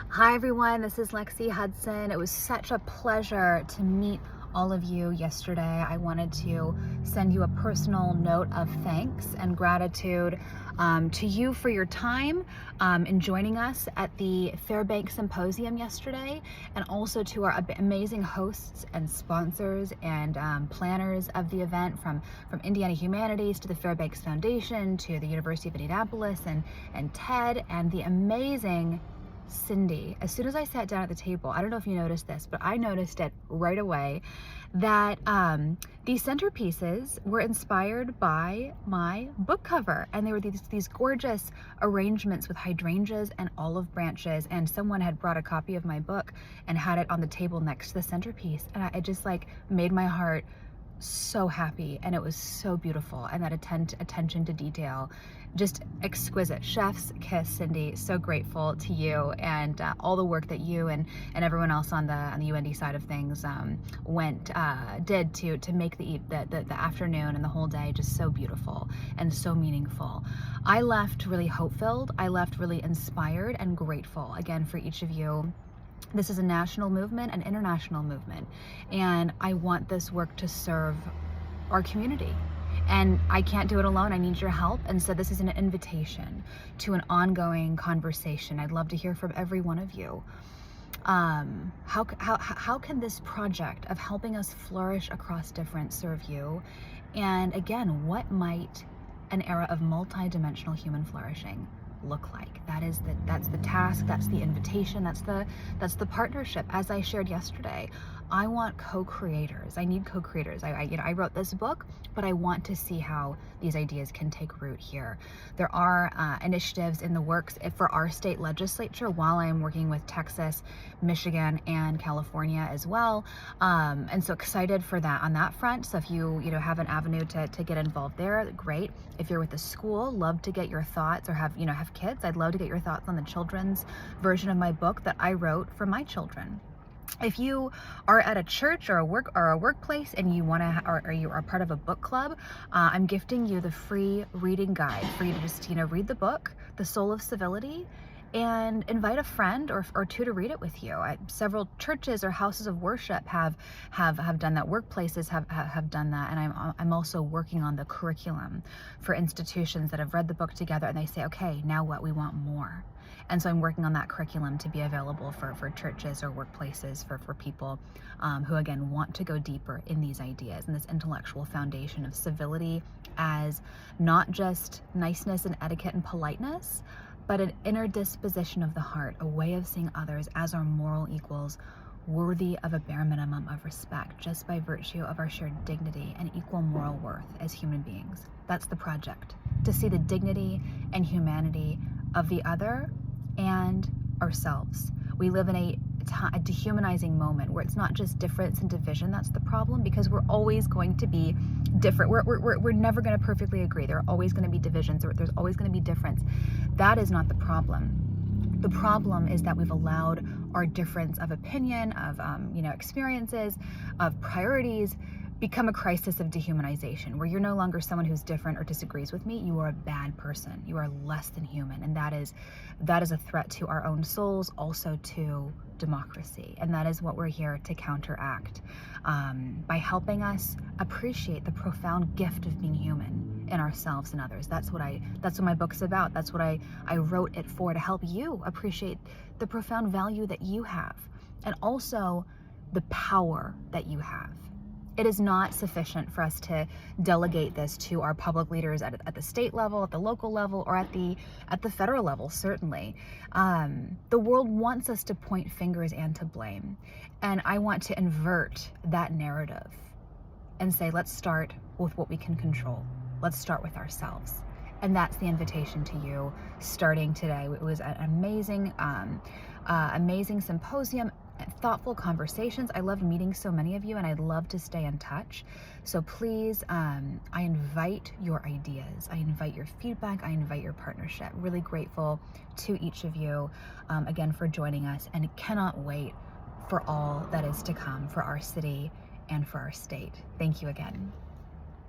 Hi everyone, this is Lexi Hudson. It was such a pleasure to meet all of you yesterday. I wanted to send you a personal note of thanks and gratitude to you for your time in joining us at the Fairbanks Symposium yesterday, and also to our amazing hosts and sponsors and planners of the event, from Indiana Humanities to the Fairbanks Foundation to the University of Indianapolis and TED and the amazing Cindy. As soon as I sat down at the table, I don't know if you noticed this, but I noticed it right away that these centerpieces were inspired by my book cover, and they were these gorgeous arrangements with hydrangeas and olive branches, and someone had brought a copy of my book and had it on the table next to the centerpiece, and it just like made my heart so happy, and it was so beautiful, and that attention to detail, just exquisite. Chef's kiss, Cindy. So grateful to you and all the work that you and everyone else on the UND side of things did to make the afternoon and the whole day just so beautiful and so meaningful. I left really hope-filled. I left really inspired and grateful again for each of you. This is a national movement, an international movement, and I want this work to serve our community. And I can't do it alone. I need your help. And so this is an invitation to an ongoing conversation. I'd love to hear from every one of you. How can this project of helping us flourish across difference serve you? And again, what might an era of multi-dimensional human flourishing look like? That's the task, that's the invitation, that's the partnership. As I shared yesterday, I want co-creators. I need co-creators. I wrote this book, but I want to see how these ideas can take root here. There are initiatives in the works for our state legislature while I'm working with Texas, Michigan, and California as well. And so excited for that on that front. So if you have an avenue to get involved there, great. If you're with the school, love to get your thoughts, or have kids, I'd love to get your thoughts on the children's version of my book that I wrote for my children. If you are at a church or a workplace and you want to, or you are part of a book club, I'm gifting you the free reading guide for you to just read the book, The Soul of Civility, and invite a friend or two to read it with you. Several churches or houses of worship have done that. Workplaces have done that, and I'm also working on the curriculum for institutions that have read the book together and they say, okay, now what? We want more. And so I'm working on that curriculum to be available for churches or workplaces for people who again want to go deeper in these ideas and this intellectual foundation of civility as not just niceness and etiquette and politeness, but an inner disposition of the heart, a way of seeing others as our moral equals, worthy of a bare minimum of respect, just by virtue of our shared dignity and equal moral worth as human beings. That's the project, to see the dignity and humanity of the other and ourselves. We live in a dehumanizing moment where it's not just difference and division that's the problem, because we're always going to be different. We're never going to perfectly agree. There are always going to be divisions, or there's always going to be difference. That is not the problem. The problem is that we've allowed our difference of opinion, of experiences, of priorities, become a crisis of dehumanization, where you're no longer someone who's different or disagrees with me. You are a bad person. You are less than human, and that is a threat to our own souls, also to democracy. And that is what we're here to counteract by helping us appreciate the profound gift of being human in ourselves and others. That's what my book's about. That's what I wrote it for, to help you appreciate the profound value that you have, and also the power that you have. It is not sufficient for us to delegate this to our public leaders at the state level, at the local level, or at the federal level, certainly. The world wants us to point fingers and to blame. And I want to invert that narrative and say, let's start with what we can control. Let's start with ourselves. And that's the invitation to you starting today. It was an amazing, amazing symposium, thoughtful conversations. I loved meeting so many of you, and I'd love to stay in touch. So please, I invite your ideas. I invite your feedback. I invite your partnership. Really grateful to each of you, again, for joining us, and cannot wait for all that is to come for our city and for our state. Thank you again.